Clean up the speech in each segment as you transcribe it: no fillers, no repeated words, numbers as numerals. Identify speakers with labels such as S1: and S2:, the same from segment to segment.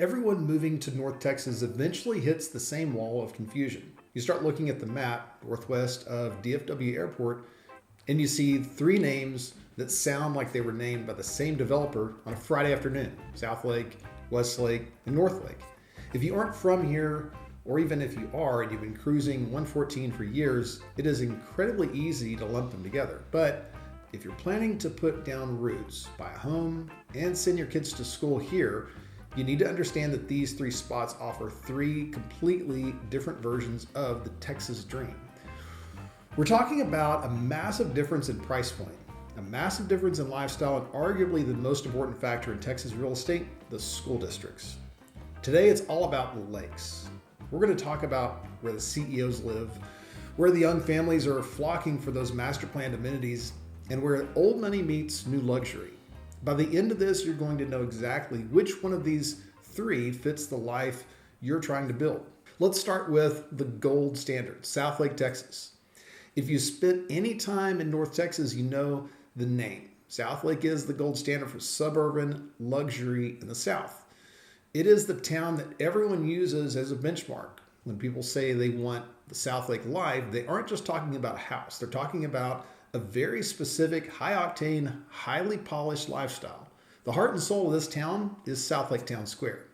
S1: Everyone moving to North Texas eventually hits the same wall of confusion. You start looking at the map northwest of DFW Airport, and you see three names that sound like they were named by the same developer on a Friday afternoon: Southlake, Westlake, and Northlake. If you aren't from here, or even if you are and you've been cruising 114 for years, it is incredibly easy to lump them together. But if you're planning to put down roots, buy a home, and send your kids to school here, you need to understand that these three spots offer three completely different versions of the Texas dream. We're talking about a massive difference in price point, a massive difference in lifestyle, and arguably the most important factor in Texas real estate: the school districts. Today, it's all about the lakes. We're going to talk about where the CEOs live, where the young families are flocking for those master planned amenities, and where old money meets new luxury. By the end of this, you're going to know exactly which one of these three fits the life you're trying to build. Let's start with the gold standard, Southlake, Texas. If you spent any time in North Texas, you know the name. Southlake is the gold standard for suburban luxury in the South. It is the town that everyone uses as a benchmark. When people say they want the Southlake life, they aren't just talking about a house. They're talking about a very specific, high-octane, highly polished lifestyle. The heart and soul of this town is Southlake Town Square.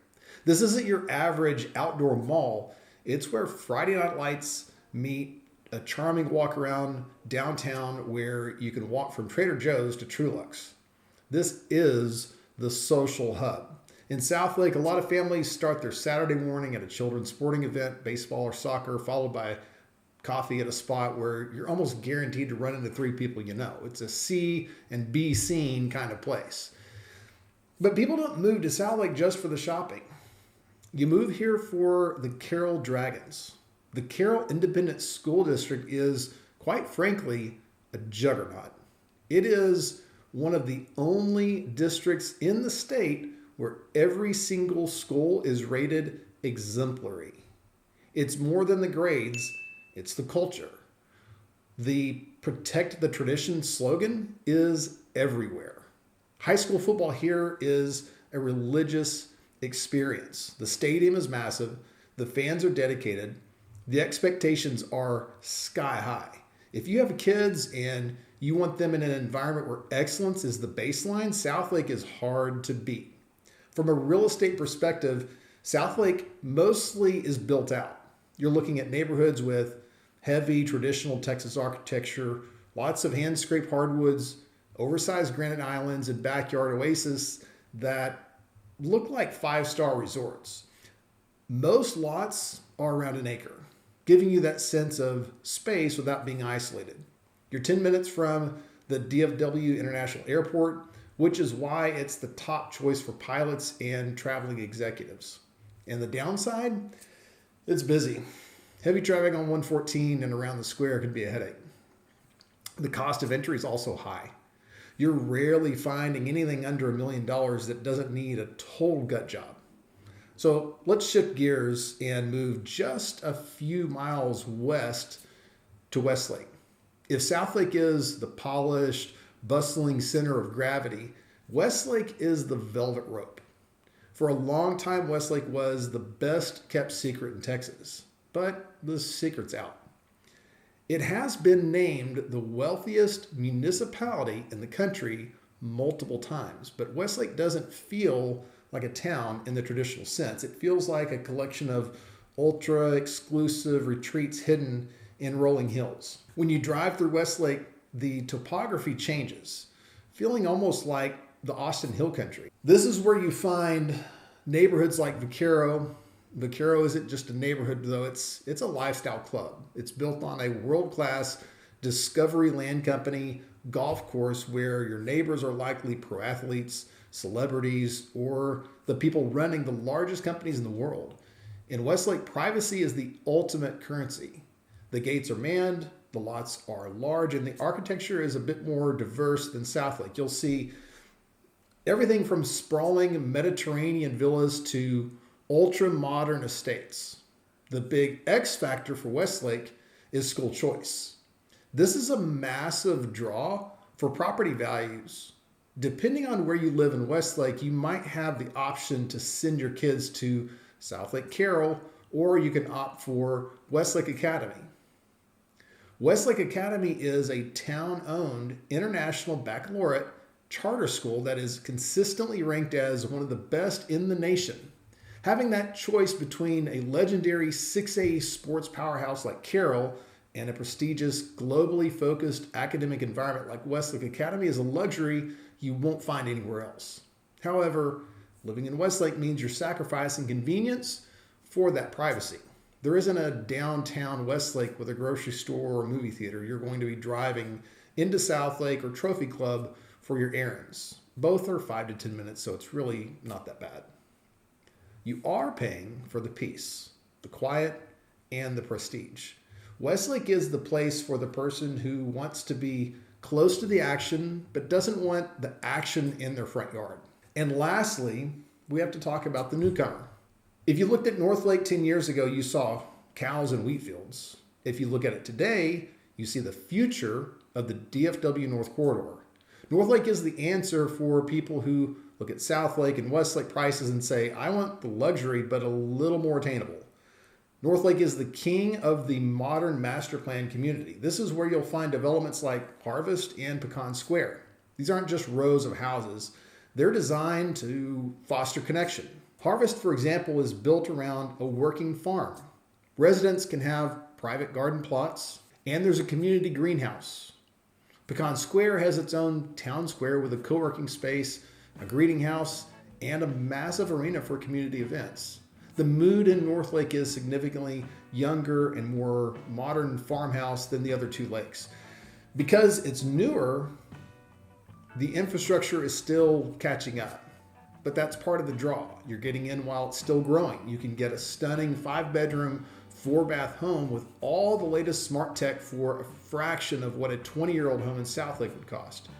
S1: This isn't your average outdoor mall. It's where Friday night lights meet a charming walk around downtown where you can walk from Trader Joe's to Truluck's. This is the social hub. In Southlake, a lot of families start their Saturday morning at a children's sporting event, baseball or soccer, followed by coffee at a spot where you're almost guaranteed to run into three people you know. It's a see and be seen kind of place. But people don't move to Southlake just for the shopping. You move here for the Carroll Dragons. The Carroll Independent School District is, quite frankly, a juggernaut. It is one of the only districts in the state where every single school is rated exemplary. It's more than the grades, it's the culture. The Protect the Tradition slogan is everywhere. High school football here is a religious experience. The stadium is massive, the fans are dedicated, the expectations are sky high. If you have kids and you want them in an environment where excellence is the baseline, Southlake is hard to beat. From a real estate perspective, Southlake mostly is built out. You're looking at neighborhoods with heavy traditional Texas architecture, lots of hand-scraped hardwoods, oversized granite islands, and backyard oases that look like five-star resorts. Most lots are around an acre, giving you that sense of space without being isolated. You're 10 minutes from the DFW International Airport, which is why it's the top choice for pilots and traveling executives. And the downside, it's busy. Heavy traffic on 114 and around the square can be a headache. The cost of entry is also high. You're rarely finding anything under $1 million that doesn't need a total gut job. So let's shift gears and move just a few miles west to Westlake. If Southlake is the polished, bustling center of gravity, Westlake is the velvet rope. For a long time, Westlake was the best kept secret in Texas, but the secret's out. It has been named the wealthiest municipality in the country multiple times, but Westlake doesn't feel like a town in the traditional sense. It feels like a collection of ultra exclusive retreats hidden in rolling hills. When you drive through Westlake, the topography changes, feeling almost like the Austin Hill Country. This is where you find neighborhoods like Vaquero. Vaquero isn't just a neighborhood, though. It's a lifestyle club. It's built on a world-class Discovery Land Company golf course where your neighbors are likely pro athletes, celebrities, or the people running the largest companies in the world. In Westlake, privacy is the ultimate currency. The gates are manned, the lots are large, and the architecture is a bit more diverse than Southlake. You'll see everything from sprawling Mediterranean villas to ultra-modern estates. The big X factor for Westlake is school choice. This is a massive draw for property values Depending on where you live in Westlake, you might have the option to send your kids to Southlake Carroll, or you can opt for Westlake Academy. Westlake Academy is a town-owned international baccalaureate charter school that is consistently ranked as one of the best in the nation. Having that choice between a legendary 6A sports powerhouse like Carroll and a prestigious, globally focused academic environment like Westlake Academy is a luxury you won't find anywhere else. However, living in Westlake means you're sacrificing convenience for that privacy. There isn't a downtown Westlake with a grocery store or movie theater. You're going to be driving into Southlake or Trophy Club for your errands. Both are 5 to 10 minutes, so it's really not that bad. You are paying for the peace, the quiet, and the prestige. Westlake is the place for the person who wants to be close to the action, but doesn't want the action in their front yard. And lastly, we have to talk about the newcomer. If you looked at Northlake 10 years ago, you saw cows and wheat fields. If you look at it today, you see the future of the DFW North Corridor. Northlake is the answer for people who look at Southlake and Westlake prices and say, I want the luxury, but a little more attainable. Northlake is the king of the modern master plan community. This is where you'll find developments like Harvest and Pecan Square. These aren't just rows of houses. They're designed to foster connection. Harvest, for example, is built around a working farm. Residents can have private garden plots, and there's a community greenhouse. Pecan Square has its own town square with a co-working space, a greeting house, and a massive arena for community events. The mood in Northlake is significantly younger and more modern farmhouse than the other two lakes. Because it's newer, the infrastructure is still catching up. But that's part of the draw. You're getting in while it's still growing. You can get a stunning 5-bedroom, 4-bath home with all the latest smart tech for a fraction of what a 20-year-old home in Southlake would cost.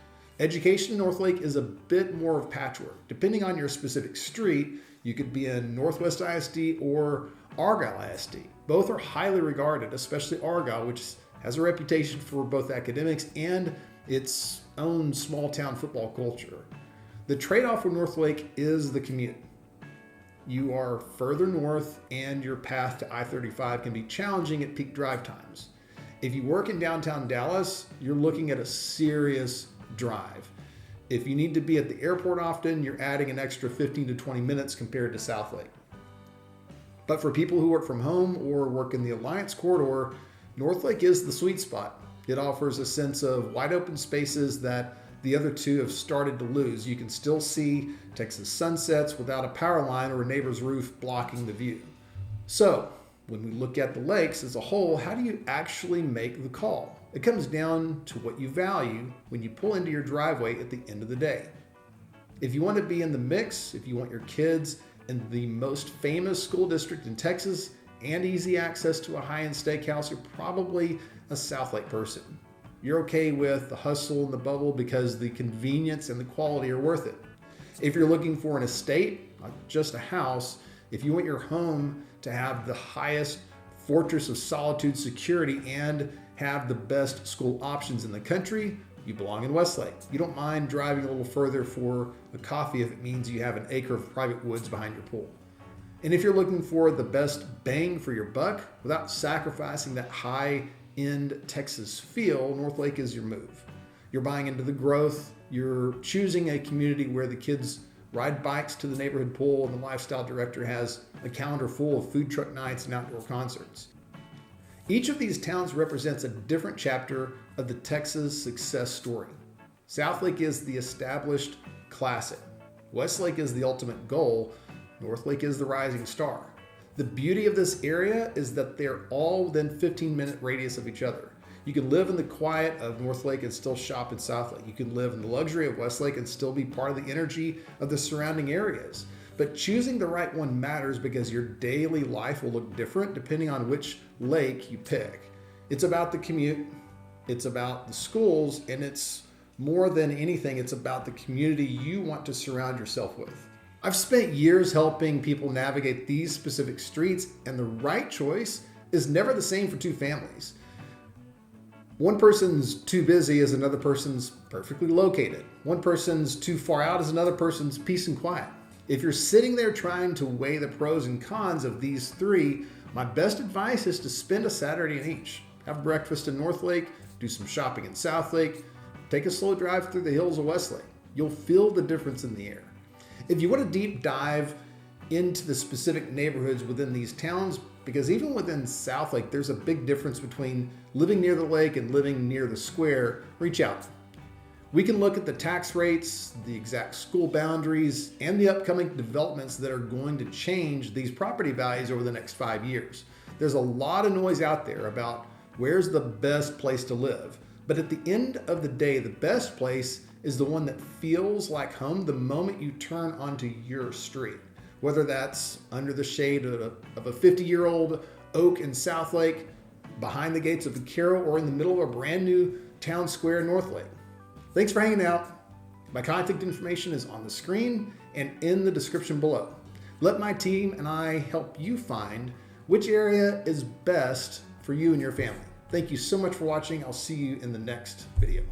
S1: Education in Northlake is a bit more of patchwork. Depending on your specific street, you could be in Northwest ISD or Argyle ISD. Both are highly regarded, especially Argyle, which has a reputation for both academics and its own small-town football culture. The trade-off for Northlake is the commute. You are further north and your path to I-35 can be challenging at peak drive times. If you work in downtown Dallas, you're looking at a serious drive. If you need to be at the airport often, you're adding an extra 15 to 20 minutes compared to Southlake. But for people who work from home or work in the Alliance Corridor, Northlake is the sweet spot. It offers a sense of wide open spaces that the other two have started to lose. You can still see Texas sunsets without a power line or a neighbor's roof blocking the view. So, when we look at the lakes as a whole, how do you actually make the call? It comes down to what you value when you pull into your driveway at the end of the day. If you want to be in the mix, if you want your kids in the most famous school district in Texas and easy access to a high-end steakhouse, you're probably a Southlake person. You're okay with the hustle and the bubble because the convenience and the quality are worth it. If you're looking for an estate, not just a house, if you want your home to have the highest fortress of solitude security and have the best school options in the country, you belong in Westlake. You don't mind driving a little further for a coffee if it means you have an acre of private woods behind your pool. And if you're looking for the best bang for your buck without sacrificing that high-end Texas feel, Northlake is your move. You're buying into the growth. You're choosing a community where the kids ride bikes to the neighborhood pool and the lifestyle director has a calendar full of food truck nights and outdoor concerts. Each of these towns represents a different chapter of the Texas success story. Southlake is the established classic. Westlake is the ultimate goal. Northlake is the rising star. The beauty of this area is that they're all within 15-minute radius of each other. You can live in the quiet of Northlake and still shop in Southlake. You can live in the luxury of Westlake and still be part of the energy of the surrounding areas. But choosing the right one matters because your daily life will look different depending on which lake you pick. It's about the commute, it's about the schools, and it's more than anything, it's about the community you want to surround yourself with. I've spent years helping people navigate these specific streets, and the right choice is never the same for two families. One person's too busy is another person's perfectly located. One person's too far out is another person's peace and quiet. If you're sitting there trying to weigh the pros and cons of these three, my best advice is to spend a Saturday in each. Have breakfast in Northlake, do some shopping in Southlake, take a slow drive through the hills of Westlake. You'll feel the difference in the air. If you want to deep dive into the specific neighborhoods within these towns, because even within Southlake, there's a big difference between living near the lake and living near the square, reach out. We can look at the tax rates, the exact school boundaries, and the upcoming developments that are going to change these property values over the next 5 years. There's a lot of noise out there about where's the best place to live. But at the end of the day, the best place is the one that feels like home the moment you turn onto your street. Whether that's under the shade of a 50-year-old oak in Southlake, behind the gates of the Carroll, or in the middle of a brand new town square in Northlake. Thanks for hanging out. My contact information is on the screen and in the description below. Let my team and I help you find which area is best for you and your family. Thank you so much for watching. I'll see you in the next video.